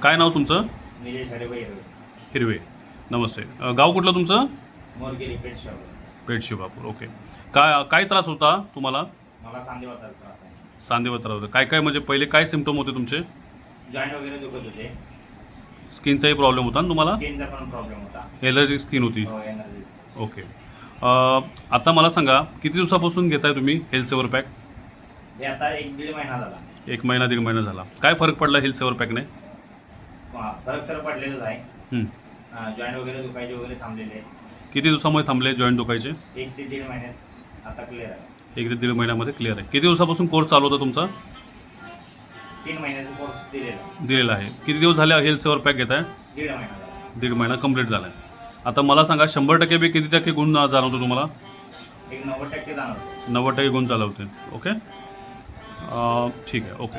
काय नाव तुमचं? निलेश हरिभाई हिरवे. नमस्ते. गाव कुठलं तुमचं? मोरगिरी पेट शॉप. पेठ शिवापूर. ओके. काय त्रास होता तुम्हाला? मला सांधेवाताचा त्रास आहे. सांधेवर त्रास होता. काय म्हणजे पहिले काय सिम्पटम होते तुमचे? जॉईंट वगैरे दुखत होते. स्किनचाही प्रॉब्लेम होता ना तुम्हाला? स्किनचा पण प्रॉब्लेम होता. एलर्जिक स्किन होती. हो, एनर्जी. ओके. आता मला सांगा किती दिवसापासून घेताय तुम्ही हेल्थ सेवर पॅक? हे आता 1-1.5 महिना झाला. 1 महिना 1.5 महिना झाला. काय फरक पडला हेल्थ सेवर पॅकने? फरक तर पडलेलाच आहे. हं. जॉईंट वगैरे दुखायचे वगैरे थांबलेले. किती दिवसामुळे थांबले जॉईंट दुखायचे? 1 ते 1.5 महिन्यात आता क्लिअर आहे. 1 ते 1.5 महिन्यामध्ये क्लिअर आहे. किती दिवसापासून कोर्स चालू होता तुमचा? 3 महिन्याचा कोर्स दिलेला आहे. किती दिवस झाले हेल्थ सेवर पॅक घेताय? 1.5 महिना झाला. 1.5 महिना कंप्लीट झाला आहे. आता मला सांगा 100% बी किती टक्के गुण जाणवतो तुम्हाला? एक 90% जाणवतो. 90% गुण चालवते. ओके. ठीक आहे. ओके.